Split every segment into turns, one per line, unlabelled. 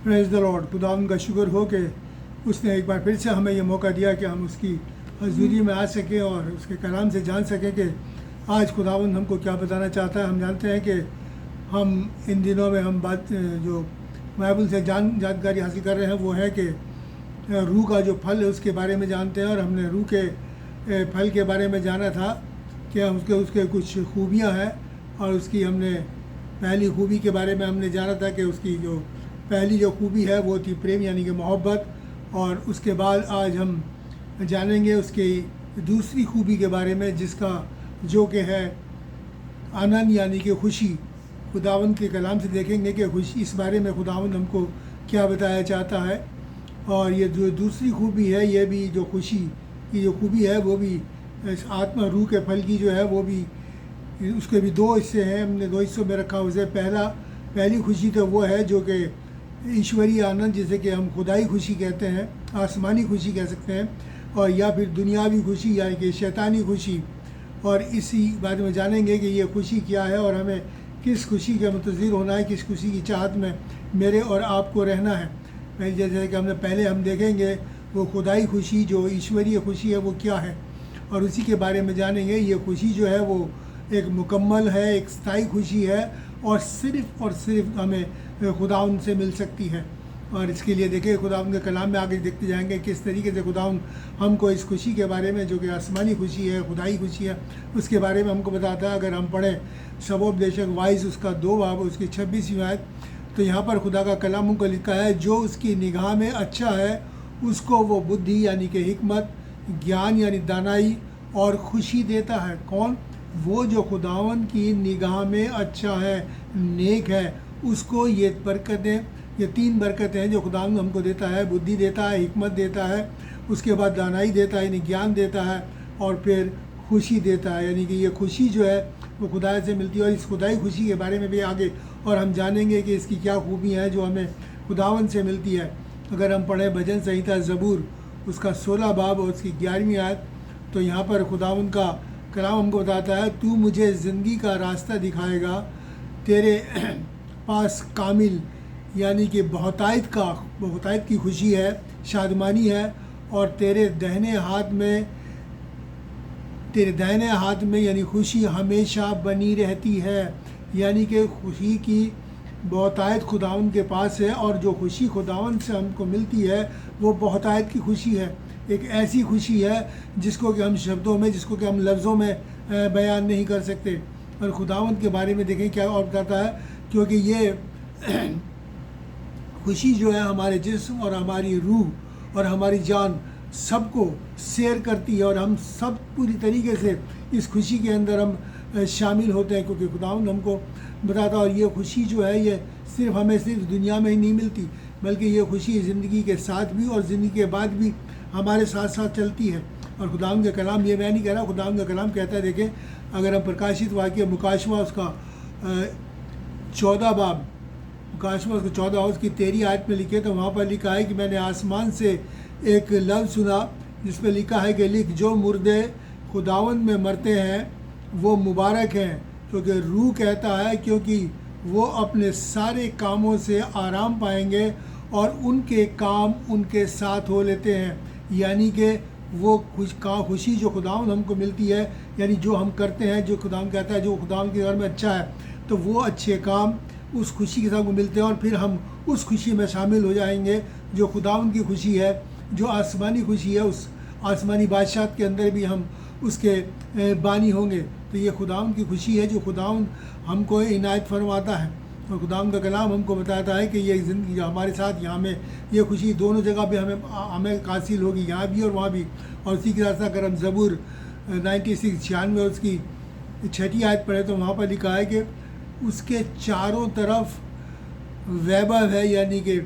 Praise the Lord. खुदावंद का शुक्र हो कि उसने एक बार फिर से हमें ये मौका दिया कि हम उसकी हज़ूरी में आ सकें और उसके कलाम से जान सकें कि आज खुदावंद हमको क्या बताना चाहता है। हम जानते हैं कि हम इन दिनों में हम बात जो बाइबल से जानकारी हासिल कर रहे हैं वो है कि रूह का जो फल है उसके बारे में जानते हैं। और हमने रूह के फल के बारे में जाना था कि उसके उसके कुछ खूबियाँ हैं, और उसकी हमने पहली खूबी के बारे में हमने जाना था कि उसकी जो पहली जो खूबी है वो थी प्रेम यानी कि मोहब्बत। और उसके बाद आज हम जानेंगे उसकी दूसरी खूबी के बारे में जिसका जो कि है आनंद यानी कि खुशी। खुदावंद के कलाम से देखेंगे कि खुशी इस बारे में खुदावंद हमको क्या बताया चाहता है। और ये जो दूसरी खूबी है ये भी जो खुशी की जो खूबी है वो भी आत्मा रूह के फल की जो है वो भी उसके भी दो हिस्से हैं। हमने दो हिस्सों में रखा उसे पहली खुशी तो वो है जो कि ईश्वरीय आनंद जिसे कि हम खुदाई खुशी कहते हैं, आसमानी खुशी कह सकते हैं, और या फिर दुनियावी खुशी यानी कि शैतानी खुशी। और इसी बारे में जानेंगे कि ये खुशी क्या है और हमें किस खुशी के मुंतज़िर होना है, किस खुशी की चाहत में मेरे और आपको रहना है। जैसे कि पहले हम देखेंगे वो खुदाई खुशी जो ईश्वरीय खुशी है वो क्या है, और उसी के बारे में जानेंगे। ये खुशी जो है वो एक मुकम्मल है, एक स्थायी खुशी है, और सिर्फ हमें खुदाउन से मिल सकती है। और इसके लिए देखिए खुदाउन के कलाम में आगे देखते जाएंगे किस तरीके से खुदाउन हमको इस खुशी के बारे में जो कि आसमानी खुशी है, खुदाई खुशी है, उसके बारे में हमको बताता है। अगर हम पढ़ें सबोपदेशक वाइज उसका 2 बाब उसकी 26वीं आयत, तो यहाँ पर खुदा का कलाम हमको लिखा है, जो उसकी निगाह में अच्छा है उसको वो बुद्धि यानी कि हिकमत, ज्ञान यानी दानाई और खुशी देता है। कौन? वो जो खुदावन की निगाह में अच्छा है, नेक है, उसको ये बरकतें, ये 3 बरकतें हैं जो खुदावन हमको देता है। बुद्धि देता है, हिकमत देता है, उसके बाद दानाई देता है यानी ज्ञान देता है, और फिर खुशी देता है यानी कि ये खुशी जो है वो खुदा से मिलती है। और इस खुदाई खुशी के बारे में भी आगे और हम जानेंगे कि इसकी क्या खूबियाँ हैं जो हमें खुदावन से मिलती है। अगर हम पढ़ें भजन संहिता ज़बूर उसका 16 बाब और उसकी 11वीं आयत, तो यहाँ पर खुदावन का कलाम हमको बताता है, तू मुझे ज़िंदगी का रास्ता दिखाएगा, तेरे पास कामिल यानी कि बहुतायत की खुशी है, शादमानी है, और तेरे दाहिने हाथ में यानी खुशी हमेशा बनी रहती है। यानी कि खुशी की बहुतायत खुदावन के पास है, और जो खुशी खुदावन से हमको मिलती है वो बहुतायत की खुशी है। एक ऐसी खुशी है जिसको कि हम शब्दों में, जिसको कि हम लफ्ज़ों में बयान नहीं कर सकते। और खुदावंत के बारे में देखें क्या और बताता है, क्योंकि ये खुशी जो है हमारे जिस्म और हमारी रूह और हमारी जान सबको शेयर करती है, और हम सब पूरी तरीके से इस खुशी के अंदर हम शामिल होते हैं, क्योंकि खुदावंत हमको बताता है। और ये खुशी जो है ये हमें सिर्फ दुनिया में ही नहीं मिलती, बल्कि ये खुशी ज़िंदगी के साथ भी और ज़िंदगी के बाद भी हमारे साथ साथ चलती है। और खुदावंत का कलाम, ये मैं नहीं कह रहा, खुदावंत का कलाम कहता है, देखें अगर हम प्रकाशित वाक्य मुकाशवा उसका 14 बाब, मुकाशवा उसका 14 उसकी 13 आयत में लिखे, तो वहाँ पर लिखा है कि मैंने आसमान से एक लफ्ज़ सुना जिसमें लिखा है कि लिख, जो मुर्दे खुदावंत में मरते हैं वो मुबारक हैं, क्योंकि रूह कहता है, क्योंकि वो अपने सारे कामों से आराम पाएंगे और उनके काम उनके साथ हो लेते हैं। यानी कि वो खुशी जो खुदावंद हमको मिलती है, यानी जो हम करते हैं, जो खुदावंद कहता है जो खुदावंद के घर में अच्छा है, तो वो अच्छे काम उस खुशी के साथ मिलते हैं, और फिर हम उस खुशी में शामिल हो जाएंगे जो खुदावंद की खुशी है, जो आसमानी खुशी है। उस आसमानी बादशाह के अंदर भी हम उसके बानी होंगे। तो ये खुदावंद की खुशी है जो खुदावंद हमको इनायत फरमाता है। और खुदावंद का कलाम हमको बताता है कि ये ज़िंदगी हमारे साथ यहाँ में ये खुशी दोनों जगह पे हमें हासिल होगी, यहाँ भी और वहाँ भी। और उसी के साथ अगर हम ज़बूर 96 उसकी 6ठी आयत पढ़े, तो वहाँ पर लिखा है कि उसके चारों तरफ वैभव है यानी कि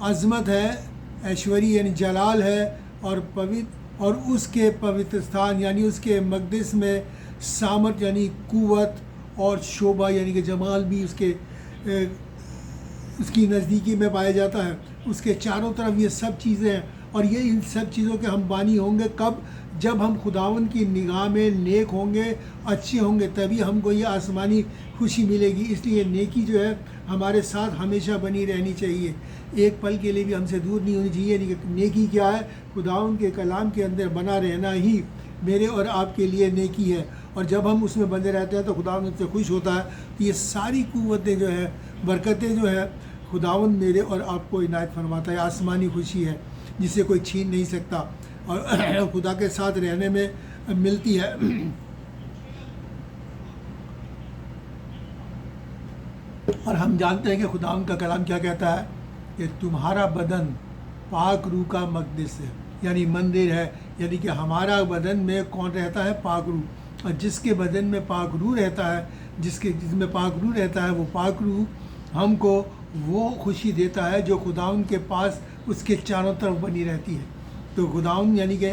अज़मत है, ऐश्वर्य यानी जलाल है, और पवित्र, और उसके पवित्र स्थान यानी उसके मक़दिस में सामर्थ यानी कुव्वत और शोभा यानी कि जमाल भी उसकी नज़दीकी में पाया जाता है। उसके चारों तरफ ये सब चीज़ें हैं, और ये इन सब चीज़ों के हम बानी होंगे कब? जब हम खुदावन की निगाह में नेक होंगे, अच्छे होंगे, तभी हमको ये आसमानी खुशी मिलेगी। इसलिए नेकी जो है हमारे साथ हमेशा बनी रहनी चाहिए, एक पल के लिए भी हमसे दूर नहीं होनी चाहिए। नेकी क्या है? खुदावन के कलाम के अंदर बना रहना ही मेरे और आपके लिए नेकी है। और जब हम उसमें बंधे रहते हैं तो खुदावन हमसे खुश होता है। तो ये सारी कुव्वतें जो है, बरकतें जो है, खुदावन मेरे और आपको इनायत फरमाता है। आसमानी खुशी है जिसे कोई छीन नहीं सकता और खुदा के साथ रहने में मिलती है। और हम जानते हैं कि खुदावन का कलाम क्या कहता है कि तुम्हारा बदन पाक रूह का मकदस है, यानी मंदिर है। यानी कि हमारा बदन में कौन रहता है? पाक रूह। और जिसके बदन में पाक रूह रहता है, जिसमें पाक रूह रहता है, वो पाक रूह हमको वो खुशी देता है जो खुदावन के पास उसके चारों तरफ बनी रहती है। तो खुदावन यानी कि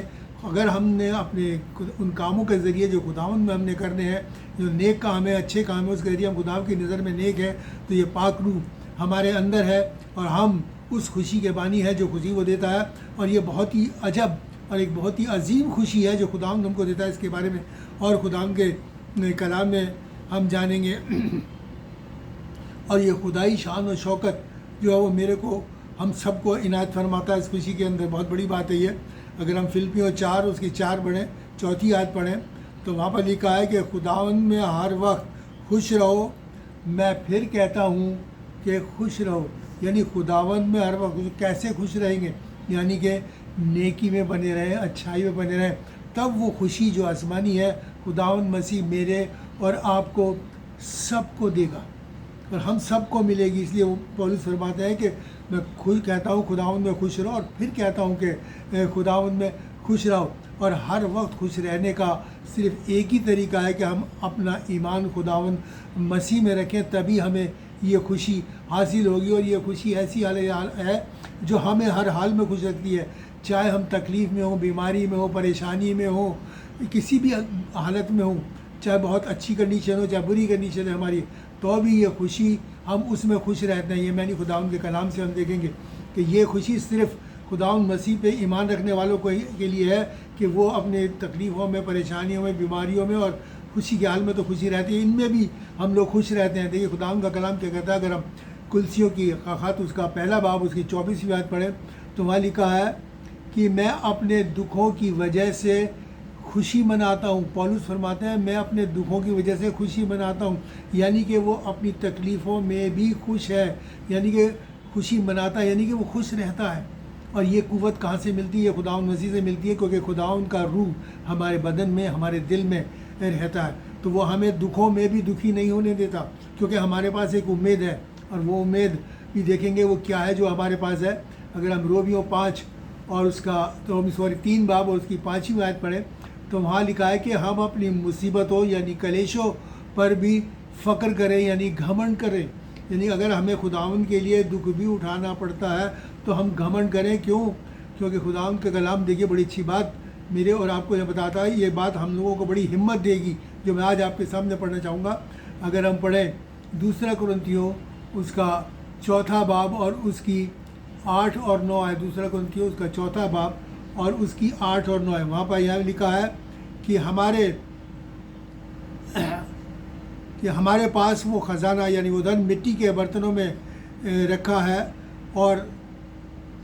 अगर हमने अपने उन कामों के ज़रिए जो खुदावन में हमने करने हैं, जो नेक काम है, अच्छे काम है, उसके ज़रिए हम खुदावन की नज़र में नेक है, तो ये पाक रूह हमारे अंदर है और हम उस खुशी के बानी है जो खुशी वो देता है। और ये बहुत ही अजब और एक बहुत ही अजीम खुशी है जो खुदावन हमको देता है। इसके बारे में और खुदावन के कलाम में हम जानेंगे। और ये खुदाई शान और शौकत जो है वो मेरे को हम सबको इनायत फरमाता है इस खुशी के अंदर। बहुत बड़ी बात है ये। अगर हम फिलिपियों 4 उसकी 4 पढ़ें, 4 आयत पढ़ें, तो वहाँ पर लिखा है कि खुदावन में हर वक्त खुश रहो। मैं फिर कहता हूँ कि खुश रहो। यानी खुदावन में हर वक्त कैसे खुश रहेंगे? यानी कि नेकी में बने रहें, अच्छाई में बने रहें, तब वो खुशी जो आसमानी है खुदावन मसीह मेरे और आपको सबको देगा और हम सबको मिलेगी। इसलिए वो पौलुस फरमाते हैं कि मैं खुद कहता हूँ खुदावन में खुश रहो, और फिर कहता हूँ कि खुदावन में खुश रहो। और हर वक्त खुश रहने का सिर्फ एक ही तरीका है कि हम अपना ईमान खुदावन मसीह में रखें, तभी हमें ये खुशी हासिल होगी। और ये खुशी ऐसी हाल है जो हमें हर हाल में खुश रखती है, चाहे हम तकलीफ़ में हो, बीमारी में हो, परेशानी में हो, किसी भी हालत में हो, चाहे बहुत अच्छी कंडीशन हो, चाहे बुरी कंडीशन है हमारी, तो भी ये खुशी हम उसमें खुश रहते हैं। ये मैंने खुदावन के कलाम से हम देखेंगे कि ये खुशी सिर्फ़ खुदावन मसीह पे ईमान रखने वालों को के लिए है कि वो अपने तकलीफ़ों में, परेशानियों में, बीमारियों में और खुशी के हाल में तो खुशी रहती है, इनमें भी हम लोग खुश रहते हैं। देखिए खुदावन का कलाम क्या कहता है। अगर हम कुलसियों की खात उसका 1 बाब उसकी 24वीं आयत पढ़ें तो वहाँ लिखा है कि मैं अपने दुखों की वजह से खुशी मनाता हूँ। पौलुस फरमाते हैं मैं अपने दुखों की वजह से खुशी मनाता हूँ, यानी कि वो अपनी तकलीफ़ों में भी खुश है, यानी कि खुशी मनाता है, यानी कि वो खुश रहता है। और ये कुव्वत कहाँ से मिलती है? खुदावन मसीह से मिलती है, क्योंकि खुदावन का रूह हमारे बदन में, हमारे दिल में रहता है। तो वो हमें दुखों में भी दुखी नहीं होने देता, क्योंकि हमारे पास एक उम्मीद है। और वो उम्मीद भी देखेंगे वो क्या है जो हमारे पास है। अगर हम रोमियो 5 और उसका 3 बाब और उसकी 5वीं आयत पढ़ें तो वहाँ लिखा है कि हम अपनी मुसीबतों यानी कलेशों पर भी फ़क्र करें, यानी घमंड करें। यानी अगर हमें खुदावन के लिए दुख भी उठाना पड़ता है तो हम घमंड करें। क्यों? क्योंकि खुदावन का कलाम देखिए बड़ी अच्छी बात मेरे और आपको यह बताता है। ये बात हम लोगों को बड़ी हिम्मत देगी जो मैं आज आपके सामने पढ़ना चाहूँगा। अगर हम पढ़ें 2 कुरिन्थियों उसका 4 बाब और उसकी 8 और 9 है। 2 कुरिन्थियों उसका 4 बाब और उसकी 8 और 9 है। वहाँ पर यह लिखा है कि हमारे पास वो ख़जाना यानी वो धन मिट्टी के बर्तनों में रखा है, और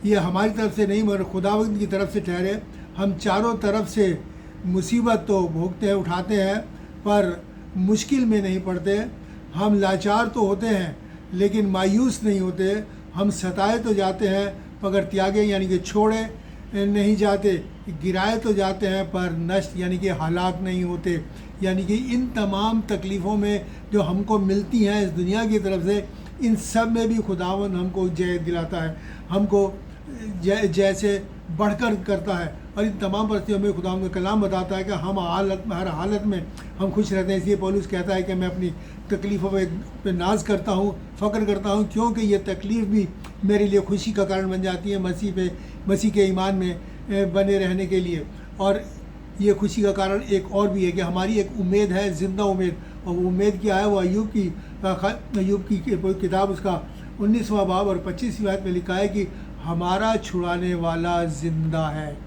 ये हमारी तरफ से नहीं मगर खुदावंद की तरफ से ठहरे। हम चारों तरफ से मुसीबत तो भोगते हैं, उठाते हैं, पर मुश्किल में नहीं पड़ते। हम लाचार तो होते हैं लेकिन मायूस नहीं होते। हम सताए तो जाते हैं मगर त्यागे यानी कि छोड़े नहीं जाते। गिराए तो जाते हैं पर नष्ट यानी कि हलाक नहीं होते। यानी कि इन तमाम तकलीफ़ों में जो हमको मिलती हैं इस दुनिया की तरफ से, इन सब में भी खुदावन हमको जय दिलाता है, हमको जैसे बढ़कर करता है। और इन तमाम परिस्थितियों में खुदावन का कलाम बताता है कि हम हर हालत में हम खुश रहते हैं। इसलिए पौलुस कहता है कि मैं अपनी तकलीफ़ों पे नाज करता हूँ, फ़क्र करता हूँ, क्योंकि ये तकलीफ़ भी मेरे लिए खुशी का कारण बन जाती है मसीह के ईमान में बने रहने के लिए। और ये खुशी का कारण एक और भी है कि हमारी एक उम्मीद है, ज़िंदा उम्मीद। और वो उम्मीद क्या है? वो अय्यूब की किताब उसका 19वां बाब और 25वीं आयत में लिखा है कि हमारा छुड़ाने वाला ज़िंदा है।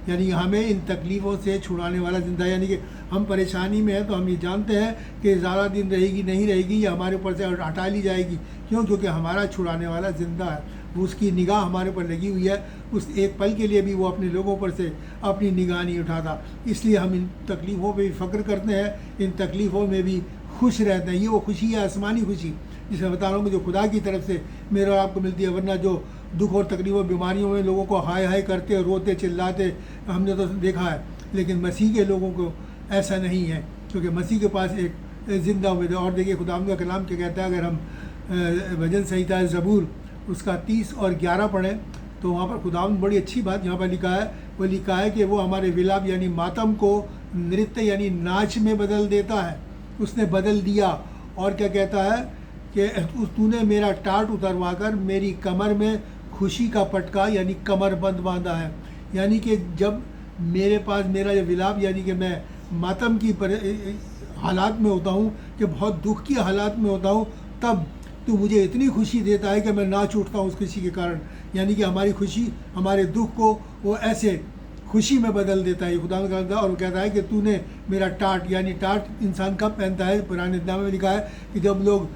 यानी हमें इन तकलीफ़ों से छुड़ाने वाला ज़िंदा है। यानी कि हम परेशानी में हैं तो हम ये जानते हैं कि ज़्यादा दिन रहेगी नहीं रहेगी, या हमारे ऊपर से हटा ली जाएगी। क्यों? क्योंकि हमारा छुड़ाने वाला ज़िंदा है, वो उसकी निगाह हमारे ऊपर लगी हुई है। उस एक पल के लिए भी वो अपने लोगों पर से अपनी निगाह नहीं उठाता। इसलिए हम इन तकलीफ़ों पर भी फ़क्र करते हैं, इन तकलीफ़ों में भी खुश रहते हैं। ये वो खुशी है, आसमानी खुशी, जिसे बता रहा हूँ, जो खुदा की तरफ से मेरे और आपको मिलती है। वरना जो दुख और तकलीफ और बीमारियों में लोगों को हाय हाय करते, रोते, चिल्लाते हमने तो देखा है, लेकिन मसीह के लोगों को ऐसा नहीं है, क्योंकि मसीह के पास एक ज़िंदा उम्मीद है। और देखिए खुदावंद का कलाम क्या कहता है, अगर हम भजन संहिता ज़बूर उसका 30 और 11 पढ़ें तो वहाँ पर खुदावंद बड़ी अच्छी बात यहाँ पर लिखा है। वो लिखा है कि वो हमारे विलाप यानी मातम को नृत्य यानी नाच में बदल देता है। उसने बदल दिया। और क्या कहता है कि तूने मेरा टाट उतरवा कर मेरी कमर में खुशी का पटका यानी कमरबंद बांधा है। यानी कि जब मेरे पास मेरा ये विलाप यानी कि मैं मातम की हालात में होता हूँ, कि बहुत दुख की हालात में होता हूँ, तब तो मुझे इतनी खुशी देता है कि मैं नाच उठता हूँ उस खुशी के कारण। यानी कि हमारी खुशी हमारे दुख को वो ऐसे खुशी में बदल देता है खुदा का। और वो कहता है कि तूने मेरा टाट, यानी टाट इंसान कब पहनता है? पुराने नामे में लिखा है कि जब लोग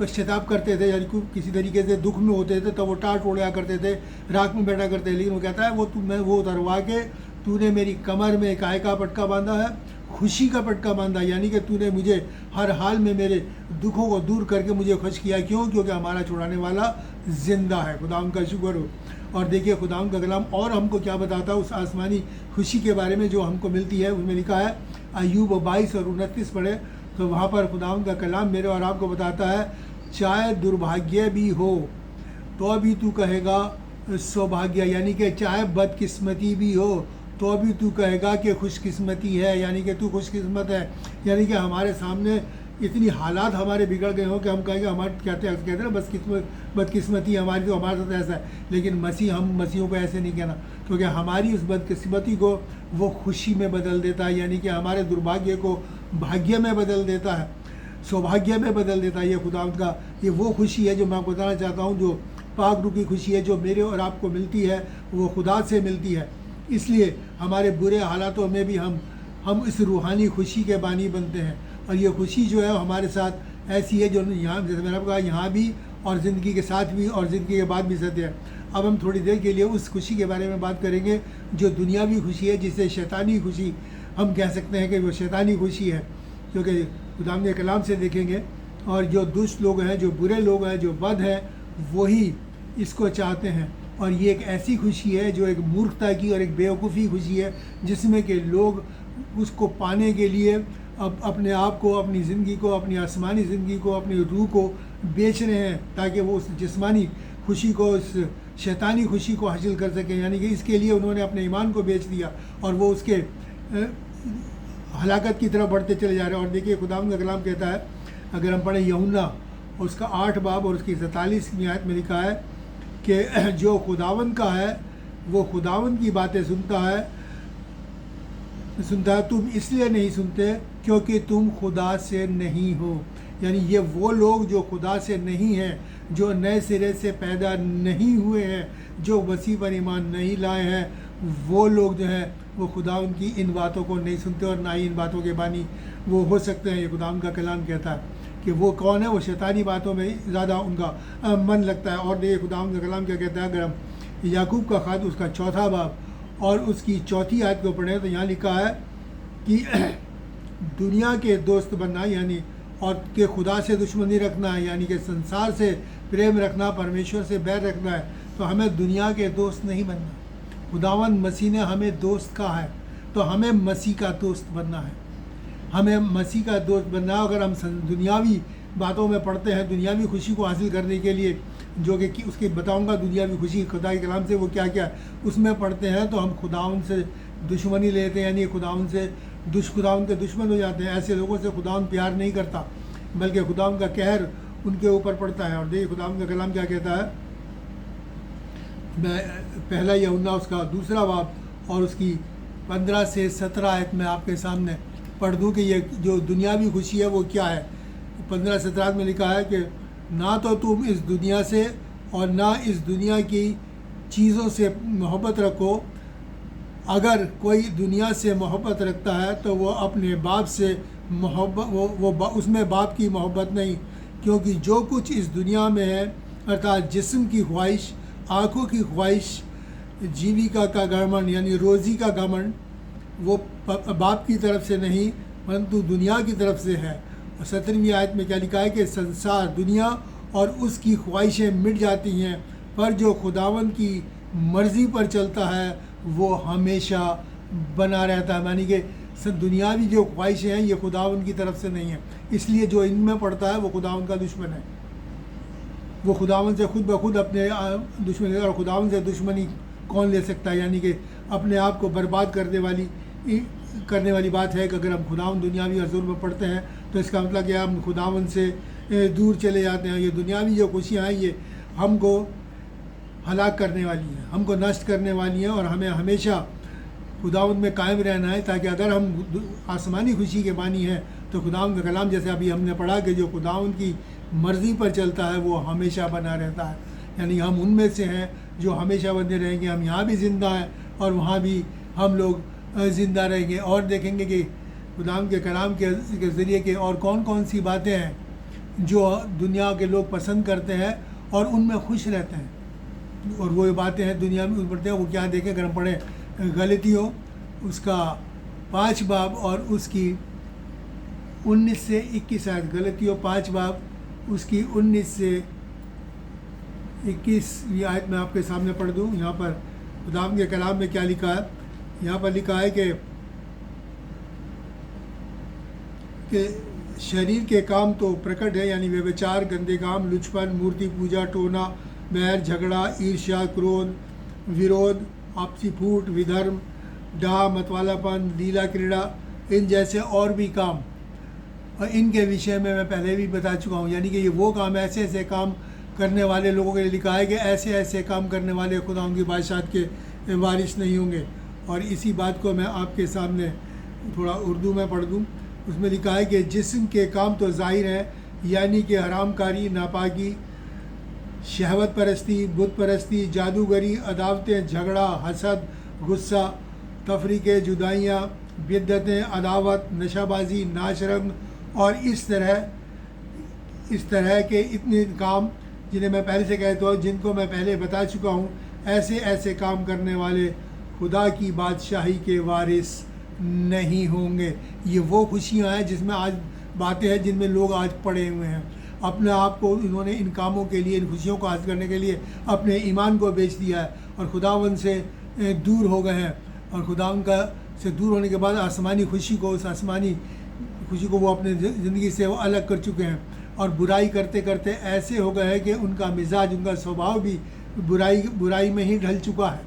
पश्चाताप करते थे, यानी किसी तरीके से दुख में होते थे, तब वो टाट ओढ़ा करते थे, राख में बैठा करते थे। लेकिन वो कहता है वो उतरवा के तूने मेरी कमर में काय का पटका बांधा है, खुशी का पटका बांधा। यानी कि तूने मुझे हर हाल में मेरे दुखों को दूर करके मुझे खुश किया। क्यों? क्योंकि हमारा छुड़ाने वाला ज़िंदा है। खुदाम का शुक्र हो। और देखिए खुदाम का कलाम और हमको क्या बताता है उस आसमानी खुशी के बारे में जो हमको मिलती है। उसमें लिखा है अय्यूब 22 और 29 पढ़े तो वहाँ पर खुदाम का कलाम मेरे और आपको बताता है, चाहे दुर्भाग्य भी हो तो भी तू कहेगा सौभाग्य, यानी कि चाहे बदकिस्मती भी हो तो भी तू कहेगा कि खुशकिस्मती है, यानी कि तू खुशकिस्मत है। यानी कि हमारे सामने इतनी हालात हमारे बिगड़ गए हों कि हम कहेंगे हमारे कहते हैं ना बदकिस्मती हमारी, तो हमारे साथ ऐसा है। लेकिन हम मसीहों को ऐसे नहीं कहना, क्योंकि हमारी उस बदकिस्मती को वो खुशी में बदल देता है। यानी कि हमारे दुर्भाग्य को भाग्य में बदल देता है, सौभाग्य में बदल देता है। ये खुदावंद का ये वो खुशी है जो मैं आपको बताना चाहता हूँ, जो पाक रूह की खुशी है जो मेरे और आपको मिलती है, वो खुदा से मिलती है। इसलिए हमारे बुरे हालातों में भी हम इस रूहानी खुशी के बानी बनते हैं। और ये खुशी जो है हमारे साथ ऐसी है जो यहाँ, जैसे मैंने कहा, यहाँ भी और ज़िंदगी के साथ भी और ज़िंदगी के बाद भी सत्य है। अब हम थोड़ी देर के लिए उस खुशी के बारे में बात करेंगे जो दुनियावी खुशी है, जिसे शैतानी खुशी हम कह सकते हैं कि वो शैतानी खुशी है, क्योंकि खुदाम ने कलाम से देखेंगे। और जो दुष्ट लोग हैं, जो बुरे लोग हैं, जो बद हैं, वही इसको चाहते हैं। और ये एक ऐसी खुशी है जो एक मूर्खता की और एक बेवकूफ़ी खुशी है, जिसमें कि लोग उसको पाने के लिए अपने आप को, अपनी ज़िंदगी को, अपनी आसमानी ज़िंदगी को, अपनी रूह को बेच रहे हैं, ताकि वो उस जिस्मानी खुशी को, उस शैतानी खुशी को हासिल कर सकें। यानी कि इसके लिए उन्होंने अपने ईमान को बेच दिया और वो उसके हलाकत की तरफ बढ़ते चले जा रहे हैं। और देखिए खुदावंद का कलाम कहता है, अगर हम पढ़ें यूहन्ना उसका 8 बाब और उसकी 47वीं आयत में लिखा है कि जो खुदावंद का है वो खुदावंद की बातें सुनता है। तुम इसलिए नहीं सुनते क्योंकि तुम खुदा से नहीं हो। यानी ये वो लोग जो खुदा से नहीं हैं, जो नए सिरे से पैदा नहीं हुए हैं, जो मसीह पर ईमान नहीं लाए हैं, वो लोग जो हैं वो खुदा उनकी इन बातों को नहीं सुनते और ना ही इन बातों के बानी वो हो सकते हैं। ये खुदा का कलाम कहता है कि वो कौन है, वो शैतानी बातों में ज़्यादा उनका मन लगता है। और देखिए खुदा का कलाम क्या कहता है, अगर हम याकूब का ख़त उसका 4 बाब और उसकी 4 आयत को पढ़ें तो यहाँ लिखा है कि दुनिया के दोस्त बनना, यानी और के खुदा से दुश्मनी रखना है, यानी कि संसार से प्रेम रखना, परमेश्वर से बैर रखना है, तो हमें दुनिया के दोस्त नहीं बनना। खुदावंद मसीह ने हमें दोस्त कहा है, तो हमें मसीह का दोस्त बनना है। हमें मसीह का दोस्त बनना है। अगर हम दुनियावी बातों में पढ़ते हैं, दुनियावी खुशी को हासिल करने के लिए, जो कि उसकी बताऊंगा दुनियावी खुशी खुदा के कलाम से वो क्या क्या उसमें पढ़ते हैं, तो हम खुदावंद से दुश्मनी लेते हैं, यानी खुदावंद से खुदावंद के दुश्मन हो जाते हैं। ऐसे लोगों से खुदावंद प्यार नहीं करता, बल्कि खुदावंद का कहर उनके ऊपर पड़ता है। और देखिए खुदावंद का कलाम क्या कहता है, पहला यूहन्ना उसका 2 बाब और उसकी 15 से 17 आयत में आपके सामने पढ़ दूँ कि ये जो दुनियावी खुशी है वो क्या है। 15-17 में लिखा है कि ना तो तुम इस दुनिया से और ना इस दुनिया की चीज़ों से मोहब्बत रखो। अगर कोई दुनिया से मोहब्बत रखता है तो वो अपने बाप से मोहब्बत उसमें बाप की मोहब्बत नहीं, क्योंकि जो कुछ इस दुनिया में है अर्थात जिस्म की ख्वाहिश, आँखों की ख्वाहिश, जीविका का घमंड यानी रोज़ी का घमंड, वो बाप की तरफ से नहीं परंतु दुनिया की तरफ से है। और 17वीं आयत में क्या लिखा है कि संसार, दुनिया और उसकी ख्वाहिशें मिट जाती हैं, पर जो खुदावंद की मर्ज़ी पर चलता है वो हमेशा बना रहता है। यानी कि दुनियावी जो ख्वाहिशें हैं ये खुदावंद की तरफ से नहीं है, इसलिए जो इनमें पड़ता है वो खुदावंद का दुश्मन है। वो खुदावंद से खुद ब खुद अपने दुश्मन, और खुदावंद से दुश्मनी कौन ले सकता है। यानी कि अपने आप को बर्बाद करने वाली बात है कि अगर हम खुदावंद दुनियावी हजूर में पढ़ते हैं तो इसका मतलब कि हम खुदावंद से दूर चले जाते हैं। ये दुनियावी जो खुशियाँ हैं ये हमको हलाक करने वाली हैं, हमको नष्ट करने वाली हैं, और हमें हमेशा खुदावंद में कायम रहना है, ताकि अगर हम आसमानी खुशी के बानी हैं तो खुदावंद का कलाम जैसे अभी हमने पढ़ा कि जो खुदावंद की मर्ज़ी पर चलता है वो हमेशा बना रहता है। यानी हम उनमें से हैं जो हमेशा बने रहेंगे। हम यहाँ भी ज़िंदा हैं और वहाँ भी हम लोग ज़िंदा रहेंगे। और देखेंगे कि खुदावंद के कलाम के ज़रिए के और कौन कौन सी बातें हैं जो दुनिया के लोग पसंद करते हैं और उनमें खुश रहते हैं। और वो बातें हैं दुनिया में पढ़ते हैं, वो क्या देखें अगर हम पढ़ें गलतियों उसका 5 बाब और उसकी 19 से 21 आयत। गलतियों 5 बाब उसकी 19 से 21 ये आयत मैं आपके सामने पढ़ दूँ। यहाँ पर खुदावंद के कलाम में क्या लिखा है, यहाँ पर लिखा है कि शरीर के काम तो प्रकट है, यानी व्यभिचार, गंदे काम, लुचपन, मूर्ति पूजा, टोना, बैर, झगड़ा, ईर्ष्या, क्रोध, विरोध, आपसी फूट, विधर्म, डाह, मतवालापन, लीला क्रीड़ा, इन जैसे और भी काम। और इनके विषय में मैं पहले भी बता चुका हूँ। यानी कि ये वो काम, ऐसे ऐसे काम करने वाले लोगों के लिए लिखा है कि ऐसे ऐसे काम करने वाले खुदा उनकी बादशाहत के वारिस नहीं होंगे। और इसी बात को मैं आपके सामने थोड़ा उर्दू में पढ़ दूँ। उसमें लिखा है कि जिस्म के काम तो ज़ाहिर है, यानी कि हरामकारी, नापाकी, शहवत परस्ती, बुत परस्ती, जादूगरी, अदावतें, झगड़ा, हसद, गुस्सा, तफरीक़ें, जुदाइयाँ, बिद्दतें, अदावत, नशाबाजी, नाशरंग और इस तरह के इतने काम जिन्हें मैं पहले से कहता हूँ, जिनको मैं पहले बता चुका हूँ। ऐसे ऐसे काम करने वाले खुदा की बादशाही के वारिस नहीं होंगे। ये वो खुशियाँ हैं जिसमें आज बातें हैं जिनमें लोग आज पड़े हुए हैं। अपने आप को इन्होंने इन कामों के लिए, इन खुशियों को हासिल करने के लिए अपने ईमान को बेच दिया है और खुदावंद से दूर हो गए हैं। और खुदावंद का से दूर होने के बाद आसमानी खुशी को, उस आसमानी खुशी को वो अपने ज़िंदगी से वो अलग कर चुके हैं। और बुराई करते करते ऐसे हो गए हैं कि उनका मिजाज, उनका स्वभाव भी बुराई में ही ढल चुका है।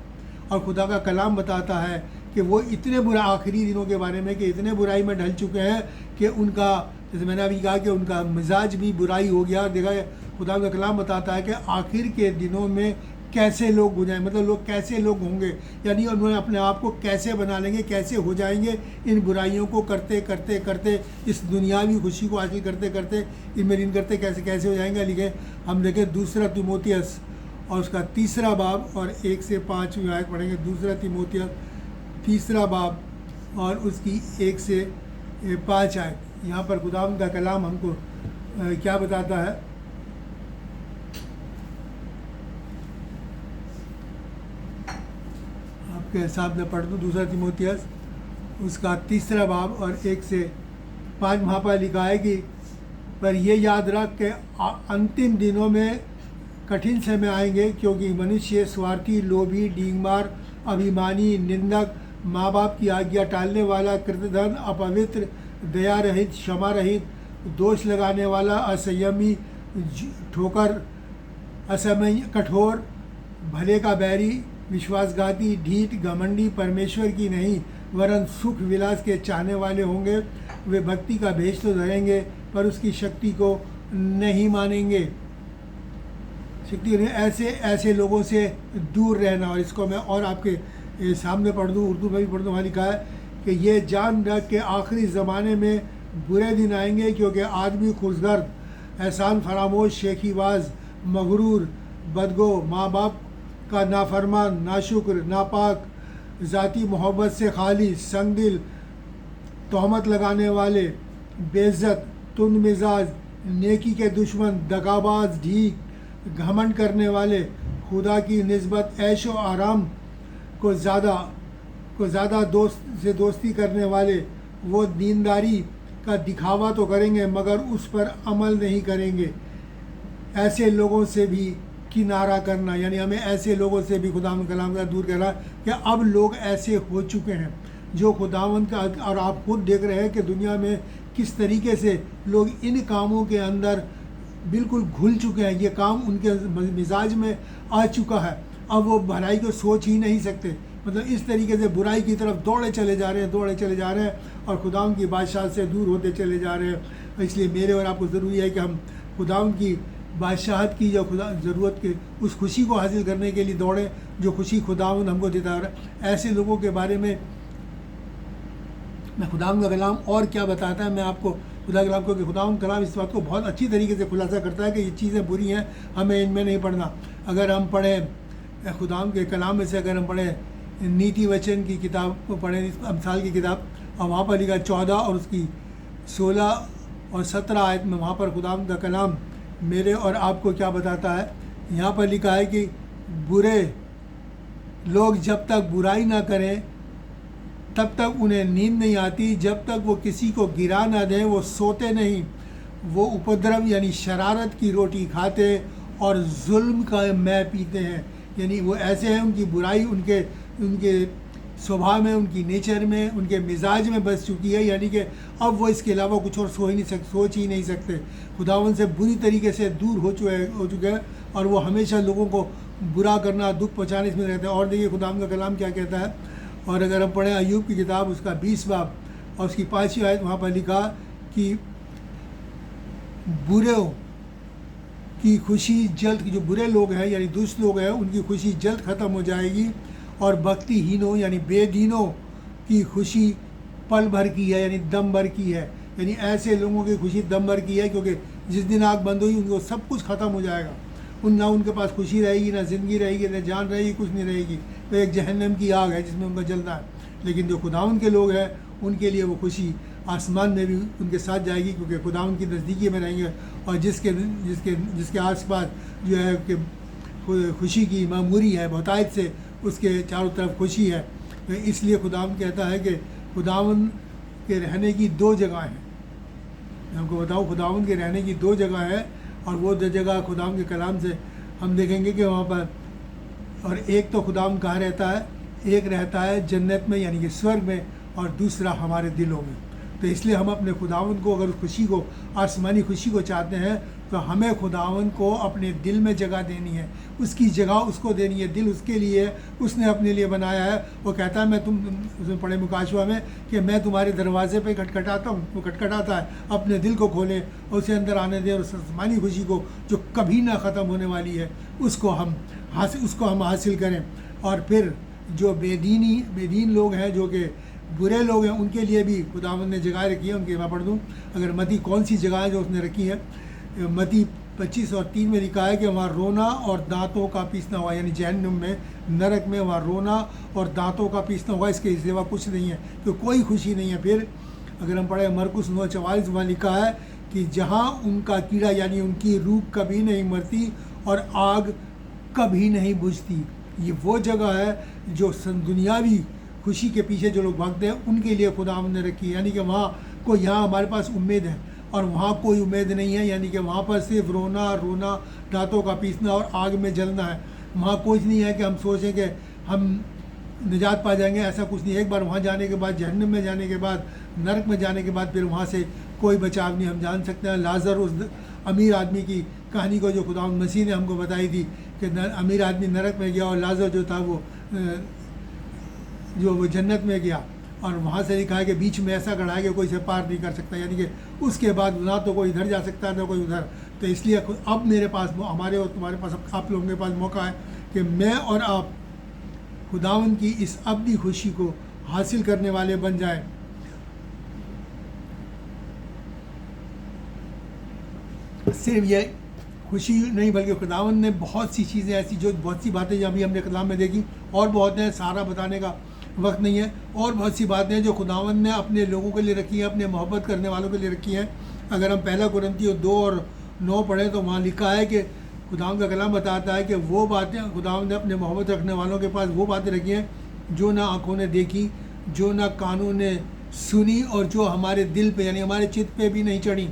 और खुदा का कलाम बताता है कि वो इतने बुरा, आखिरी दिनों के बारे में, कि इतने बुराई में ढल चुके हैं कि उनका, जैसे मैंने अभी कहा कि उनका मिजाज भी बुराई हो गया। देखा खुदा का कलाम बताता है कि आखिर के दिनों में कैसे लोग हो जाएं, मतलब लोग कैसे लोग होंगे, यानी उन्होंने अपने आप को कैसे बना लेंगे, कैसे हो जाएंगे इन बुराइयों को करते करते करते, इस दुनियावी खुशी को हासिल करते करते, इनमें लीन करते कैसे कैसे हो जाएंगे। लिखे हम देखें 2 तीमुथियुस और उसका 3 बाब और 1 से 5 आयत पढ़ेंगे। 2 तीमुथियुस 3 बाब और उसकी 1 से 5 आयत। यहाँ पर खुदावंद का कलाम हमको क्या बताता है। आपके हिसाब में पढ़ दूँ। 2 तीमुथियुस उसका 3 बाब और 1 से 5 वहाँ पर लिखा है कि पर यह याद रख के अंतिम दिनों में कठिन समय आएंगे, क्योंकि मनुष्य स्वार्थी, लोभी, डींगमार, अभिमानी, निंदक, माँ बाप की आज्ञा टालने वाला, कृतघ्न, अपवित्र, दया रहित, क्षमा रहित, दोष लगाने वाला, असंयमी, ठोकर, असमय, कठोर, भले का बैरी, विश्वासघाती, ढीठ, घमंडी, परमेश्वर की नहीं वरन सुख विलास के चाहने वाले होंगे। वे भक्ति का भेष तो धरेंगे पर उसकी शक्ति को नहीं मानेंगे। शक्ति ऐसे ऐसे लोगों से दूर रहना। और इसको मैं और आपके सामने पढ़ दूँ, उर्दू में भी पढ़ दूँ। वहाँ लिखा है कि ये जान रख के आखिरी ज़माने में बुरे दिन आएंगे, क्योंकि आदमी खुशगर्द, एहसान फरामोश, शेखीबाज, मगरूर, बदगो, माँ बाप का नाफरमान, नाशुक्र, नापाक, ज़ाती मोहब्बत से खाली, संगदिल, तोहमत लगाने वाले, बेइज्जत, तुंद मिजाज, नेकी के दुश्मन, दगाबाज, ढीठ, घमंड करने वाले, खुदा की निस्बत ऐश व आराम को ज़्यादा दोस्ती करने वाले, वो दीनदारी का दिखावा तो करेंगे मगर उस पर अमल नहीं करेंगे। ऐसे लोगों से भी किनारा करना, यानी हमें ऐसे लोगों से भी खुदावंद कलाम का दूर करना कि अब लोग ऐसे हो चुके हैं जो खुदावंद का, और आप खुद देख रहे हैं कि दुनिया में किस तरीके से लोग इन कामों के अंदर बिल्कुल घुल चुके हैं। ये काम उनके मिजाज में आ चुका है, अब वो भलाई को सोच ही नहीं सकते। मतलब इस तरीके से बुराई की तरफ दौड़े चले जा रहे हैं और खुदावंद की बादशाह से दूर होते चले जा रहे हैं। इसलिए मेरे और आपको ज़रूरी है कि हम खुदावंद की बादशाहत की जो खुदा ज़रूरत के उस खुशी को हासिल करने के लिए दौड़ें जो खुशी खुदावंद हमको देता है। ऐसे लोगों के बारे में मैं खुदावंद का कलाम और क्या बताता है, मैं आपको खुदा कलाम को, कि खुदावंद कलाम इस बात को बहुत अच्छी तरीके से खुलासा करता है कि ये चीज़ें बुरी हैं, हमें इनमें नहीं पढ़ना। अगर हम पढ़ें खुदावंद के कलाम में से, अगर हम पढ़ें नीति वचन की किताब को पढ़ें, अमसाल की किताब, और वहाँ पर लिखा 14 और उसकी 16 और 17 आयत में, वहाँ पर खुदावंद का कलाम मेरे और आपको क्या बताता है। यहाँ पर लिखा है कि बुरे लोग जब तक बुराई ना करें तब तक उन्हें नींद नहीं आती, जब तक वो किसी को गिरा ना दें वो सोते नहीं। वो उपद्रव यानी शरारत की रोटी खाते और जुल्म का मैं पीते हैं। यानी वो ऐसे हैं, उनकी बुराई उनके स्वभाव में, उनकी नेचर में, उनके मिजाज में बस चुकी है, यानी कि अब वो इसके अलावा कुछ और सोच ही नहीं सकते। खुदावंद से बुरी तरीके से दूर हो चुके हैं और वो हमेशा लोगों को बुरा करना, दुख पहुँचाने इसमें रहते हैं। और देखिए खुदावंद का कलाम क्या कहता है, और अगर हम पढ़ें अय्यूब की किताब उसका 20 बाब और उसकी 5वीं आयत, वहाँ पर लिखा कि बुरों की खुशी जल्द, जो बुरे लोग हैं यानी दुष्ट लोग हैं, उनकी खुशी जल्द ख़त्म हो जाएगी और भक्तिहीनों यानी बेदीनों की खुशी पल भर की है, यानी दम भर की है। यानी ऐसे लोगों की खुशी दम भर की है, क्योंकि जिस दिन आग बंद हुई उनको सब कुछ ख़त्म हो जाएगा। ना उनके पास खुशी रहेगी, ना ज़िंदगी रहेगी, ना जान रहेगी, कुछ नहीं रहेगी। तो एक जहन्नम की आग है जिसमें उनका जलना है। लेकिन जो खुदावंद के लोग हैं उनके लिए वो खुशी आसमान में भी उनके साथ जाएगी, क्योंकि खुदावंद की नज़दीकी में रहेंगे और जिसके आसपास जो है कि खुशी की मामूरी है, बहुतायत से उसके चारों तरफ खुशी है। तो इसलिए खुदावंद कहता है कि खुदावंद के रहने की 2 जगह हैं। मैं आपको बताऊँ, खुदावंद के रहने की 2 जगह है, और वो 2 जगह खुदावंद के कलाम से हम देखेंगे कि वहाँ पर, और एक तो खुदावंद कहाँ रहता है, एक रहता है जन्नत में यानी कि स्वर्ग में, और दूसरा हमारे दिलों में। तो इसलिए हम अपने खुदावंद को, अगर खुशी को, आसमानी खुशी को चाहते हैं, तो हमें खुदावंद को अपने दिल में जगह देनी है, उसकी जगह उसको देनी है। दिल उसके लिए, उसने अपने लिए बनाया है। वो कहता है, उसमें पढ़े मुकाशवा में कि मैं तुम्हारे दरवाजे पे खटखटाता हूँ। वो खटखटाता है, अपने दिल को खोलें और उसे अंदर आने दें, और उस आसमानी खुशी को जो कभी ना ख़त्म होने वाली है उसको हम हासिल करें। और फिर जो बेदीन लोग हैं, जो कि बुरे लोग हैं, उनके लिए भी खुदावंद ने जगह रखी है। उनके मैं पढ़ दूँ, अगर मती कौन सी जगह है जो उसने रखी है। मती 25 और 3 में लिखा है कि वहाँ रोना और दांतों का पीसना हुआ, यानी जहन्नुम में, नरक में, वहाँ रोना और दांतों का पीसना हुआ, इसके सिवा कुछ नहीं है, तो कोई खुशी नहीं है। फिर अगर हम पढ़े मरकुस 9:44, वहाँ लिखा है कि जहाँ उनका कीड़ा यानी उनकी रूह कभी नहीं मरती और आग कभी नहीं बुझती। ये वो जगह है जो दुनियावी खुशी के पीछे जो लोग भागते हैं उनके लिए खुदावंद ने रखी है। यानी कि वहाँ को, यहाँ हमारे पास उम्मीद है और वहाँ कोई उम्मीद नहीं है। यानी कि वहाँ पर सिर्फ रोना, दांतों का पीसना और आग में जलना है। वहाँ कुछ नहीं है कि हम सोचें कि हम निजात पा जाएंगे, ऐसा कुछ नहीं है। एक बार वहाँ जाने के बाद, जहन्नम में जाने के बाद, नरक में जाने के बाद, फिर वहाँ से कोई बचाव नहीं। हम जान सकते हैं लाजर, उस अमीर आदमी की कहानी को जो खुदावंद मसीह ने हमको बताई थी कि अमीर आदमी नरक में गया और लाजर जो था वो जन्नत में गया, और वहाँ से लिखा है कि बीच में ऐसा गढ़ा है कि कोई इसे पार नहीं कर सकता। यानी कि उसके बाद ना तो कोई इधर जा सकता है ना कोई उधर। तो इसलिए अब मेरे पास, हमारे और तुम्हारे पास, आप लोगों के पास मौका है कि मैं और आप खुदावंद की इस अब्दी खुशी को हासिल करने वाले बन जाएं। सिर्फ ये खुशी नहीं, बल्कि खुदावंद ने बहुत सी चीज़ें ऐसी, जो बहुत सी बातें जो अभी हमने कलाम में देखी, और बहुत है सारा बताने का, वक्त नहीं है। और बहुत सी बातें हैं जो खुदावंद ने अपने लोगों के लिए रखी हैं, अपने मोहब्बत करने वालों के लिए रखी हैं। अगर हम पहला कुरिन्थियों 2 और 9 पढ़ें तो वहाँ लिखा है कि खुदावंद का कलाम बताता है कि वो बातें खुदावंद ने अपने मोहब्बत रखने वालों के पास वो बातें रखी हैं जो ना आँखों ने देखी, जो ना कानों ने सुनी, और जो हमारे दिल पे यानी हमारे चित्त पे भी नहीं चढ़ी।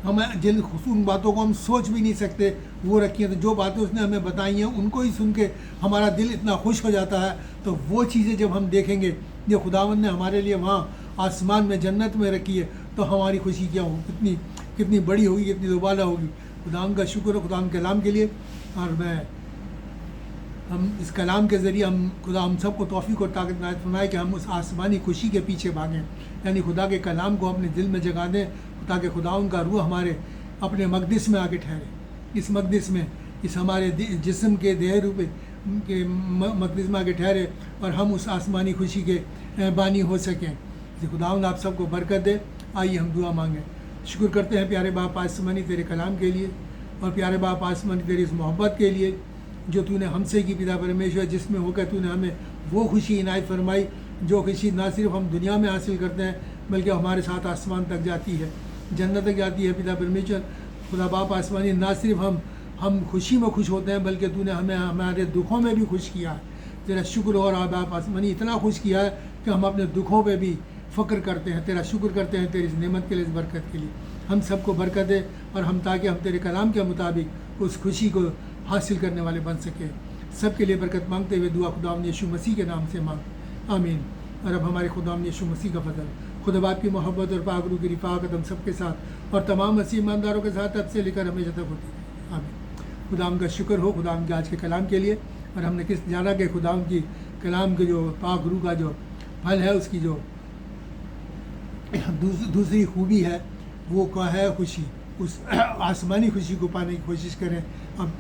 हम जिन उन बातों को हम सोच भी नहीं सकते वो रखी हैं। तो जो बातें उसने हमें बताई हैं उनको ही सुन के हमारा दिल इतना खुश हो जाता है। तो वो चीज़ें जब हम देखेंगे जो खुदावंद ने हमारे लिए वहाँ आसमान में जन्नत में रखी है तो हमारी खुशी क्या हो, कितनी कितनी बड़ी होगी, कितनी दुबाला होगी। खुदावंद का शुक्र हो खुदावंद के कलाम के लिए। और हम इस कलाम के ज़रिए खुदा हम सबको तौफीक और ताकत नायत फरमाए कि हम उस आसमानी खुशी के पीछे भागें, यानी खुदा के कलाम को अपने दिल में जगा दें ताकि खुदावंद का रूह हमारे अपने मक़दिस में आके ठहरे। इस मक़दिस में, इस हमारे जिस्म के देह रूप के मक़दिस में आके ठहरे और हम उस आसमानी खुशी के बानी हो सकें। इसे खुदावंद आप सबको बरकत दे। आइए हम दुआ मांगें। शुक्र करते हैं प्यारे बाप आसमानी तेरे कलाम के लिए, और प्यारे बाप आसमानी तेरी इस मोहब्बत के लिए जो तूने हमसे की पिता परमेश्वर, जिसमें होकर तूने हमें वो खुशी इनायत फरमाई जो खुशी ना सिर्फ हम दुनिया में हासिल करते हैं बल्कि हमारे साथ आसमान तक जाती है, जन्नत तक जाती है। पिता परमेश्वर खुदा बाप आसमानी, ना सिर्फ हम खुशी में खुश होते हैं बल्कि तूने हमें हमारे दुखों में भी खुश किया है। तेरा शुक्र हो रहा बाप आसमानी, इतना खुश किया है कि हम अपने दुखों पे भी फ़क्र करते हैं, तेरा शुक्र करते हैं तेरी इस नेमत के लिए, इस बरकत के लिए। हम सबको बरकत दे और हम ताकि हम तेरे कलाम के मुताबिक उस खुशी को हासिल करने वाले बन सके। सबके लिए बरकत मांगते हुए दुआ खुदावंद यीशु मसीह के नाम से मांग, आमीन। और अब हमारे खुदावंद यीशु मसीह का फजल, खुदा बाप की मोहब्बत और पाक रूह की रिफ़ाक़त हम सबके साथ और तमाम मसीह ईमानदारों के साथ अब से लेकर हमेशा तक होती है, आमीन। खुदावंद का शुक्र हो खुदावंद के आज के कलाम के लिए। और हमने किस जाना कि खुदावंद की कलाम के जो पाक रूह का जो फल है, उसकी जो दूसरी खूबी है वो क्या है, खुशी। उस आसमानी खुशी को पाने की कोशिश करें। अब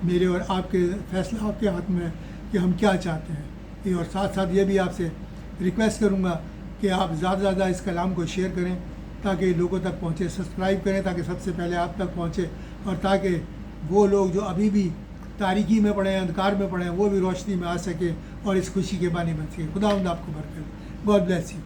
मेरे और आपके फैसला आपके हाथ में है कि हम क्या चाहते हैं। और साथ साथ ये भी आपसे रिक्वेस्ट करूँगा कि आप ज़्यादा से ज़्यादा इस कलाम को शेयर करें ताकि लोगों तक पहुँचे, सब्सक्राइब करें ताकि सबसे पहले आप तक पहुँचे, और ताकि वो लोग जो अभी भी तारीकी में पड़े हैं, अंधकार में पड़े हैं, वो भी रोशनी में आ सके और इस खुशी के बानी बन सके। खुदावंद आपको बरकत। God bless you.